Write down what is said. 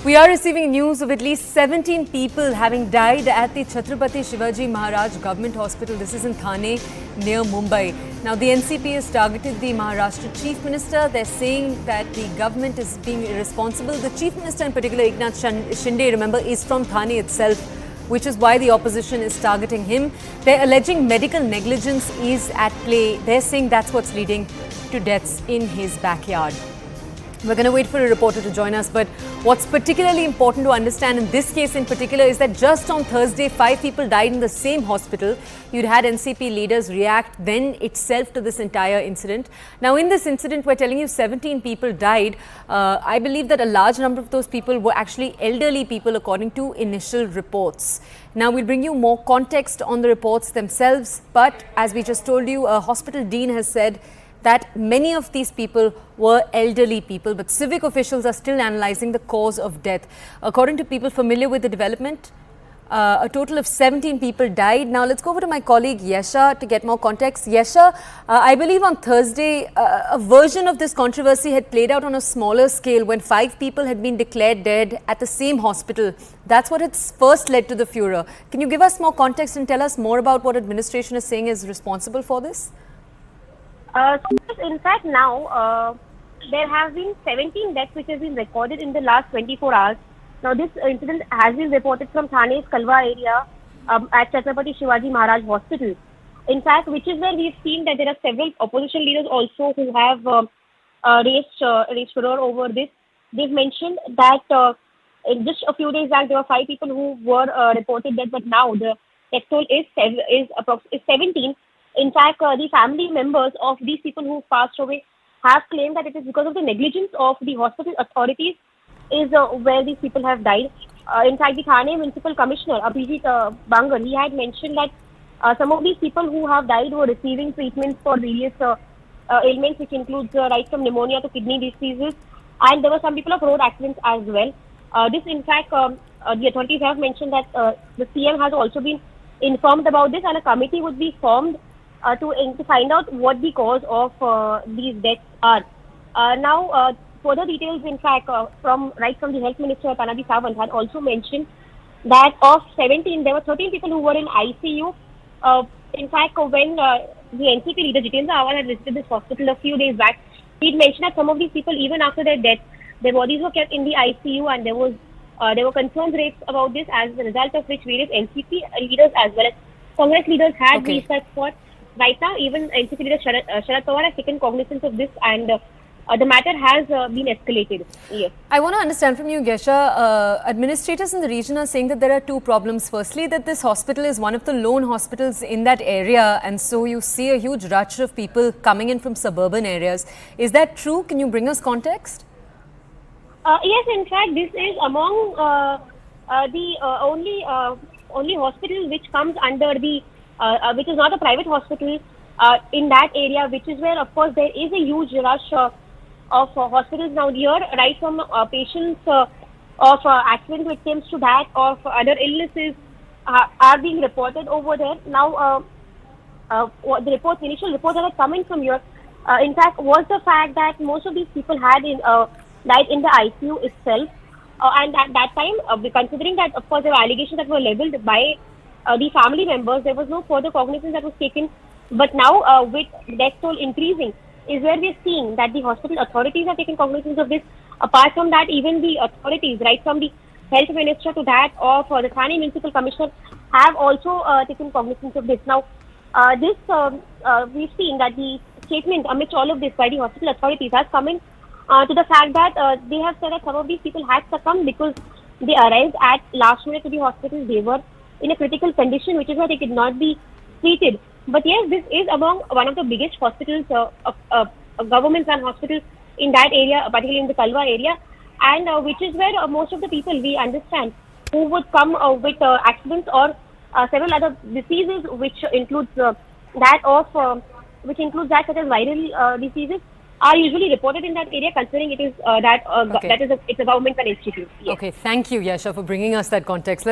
We are receiving news of at least 17 people having died at the Chhatrapati Shivaji Maharaj Government Hospital. This is in Thane, near Mumbai. Now, the NCP has targeted the Maharashtra Chief Minister. They're saying that the government is being irresponsible. The Chief Minister in particular, Eknath Shinde, remember, is from Thane itself, which is why the opposition is targeting him. They're alleging medical negligence is at play. They're saying that's what's leading to deaths in his backyard. We're going to wait for a reporter to join us, but what's particularly important to understand in this case in particular is that just on Thursday, 5 people died in the same hospital. You'd had NCP leaders react then itself to this entire incident. Now, in this incident, we're telling you 17 people died. I believe that a large number of those people were actually elderly people, according to initial reports. Now, we'll bring you more context on the reports themselves, but as we just told you, a hospital dean has said that many of these people were elderly people, but civic officials are still analyzing the cause of death. According to people familiar with the development, a total of 17 people died. Now, let's go over to my colleague Yesha to get more context. Yesha, I believe on Thursday, a version of this controversy had played out on a smaller scale when 5 people had been declared dead at the same hospital. That's what had first led to the furor. Can you give us more context and tell us more about what administration is saying is responsible for this? In fact, now there have been 17 deaths which have been recorded in the last 24 hours. Now, this incident has been reported from Thane's Kalwa area at Chhatrapati Shivaji Maharaj Hospital. In fact, which is where we've seen that there are several opposition leaders also who have raised furor over this. They've mentioned that in just a few days back there were 5 people who were reported dead, but now the death toll is 17. In fact, the family members of these people who passed away have claimed that it is because of the negligence of the hospital authorities is where these people have died. In fact, the Thane Municipal Commissioner, Abhijit Bangal, he had mentioned that some of these people who have died were receiving treatments for various ailments, which includes right from pneumonia to kidney diseases, and there were some people of road accidents as well. This, in fact, the authorities have mentioned that the CM has also been informed about this, and a committee would be formed to find out what the cause of these deaths are. Now, further details, in fact, from the Health Minister, Tanadi Sawant, had also mentioned that of 17, there were 13 people who were in ICU. In fact, when the NCP leader, Jitendra Awad, had visited this hospital a few days back, he mentioned that some of these people, even after their death, their bodies were kept in the ICU, and there were concerns raised about this, as a result of which various NCP leaders as well as Congress leaders had researched for. Right now, even NCP leader Sharad Pawar has taken cognizance of this, and the matter has been escalated. Yes. I want to understand from you, Gesha, administrators in the region are saying that there are 2 problems. Firstly, that this hospital is one of the lone hospitals in that area, and so you see a huge rush of people coming in from suburban areas. Is that true? Can you bring us context? Yes, in fact, this is among the only hospital which comes under the which is not a private hospital in that area, which is where, of course, there is a huge rush of hospitals now here, right from patients of accident victims to that of other illnesses are being reported over there. Now, the initial reports that are coming from here, in fact, was the fact that most of these people had died in the ICU itself. And at that time, considering that, of course, there were allegations that were leveled by the family members, there was no further cognizance that was taken. But now, with death toll increasing, is where we're seeing that the hospital authorities are taking cognizance of this. Apart from that, even the authorities, right from the health minister to that of the Thane Municipal Commissioner, have also taken cognizance of this. Now, we've seen that the statement amidst all of this by the hospital authorities has come in to the fact that they have said that some of these people had succumbed because they arrived at last minute to the hospital. They were in a critical condition, which is why they could not be treated. But yes, this is among one of the biggest hospitals, government-run hospitals in that area, particularly in the Kalwa area, and which is where most of the people, we understand, who would come with accidents or several other diseases, which includes that such as viral diseases, are usually reported in that area, considering it is it's a government-run institute. Yes. Okay, thank you, Yasha, for bringing us that context.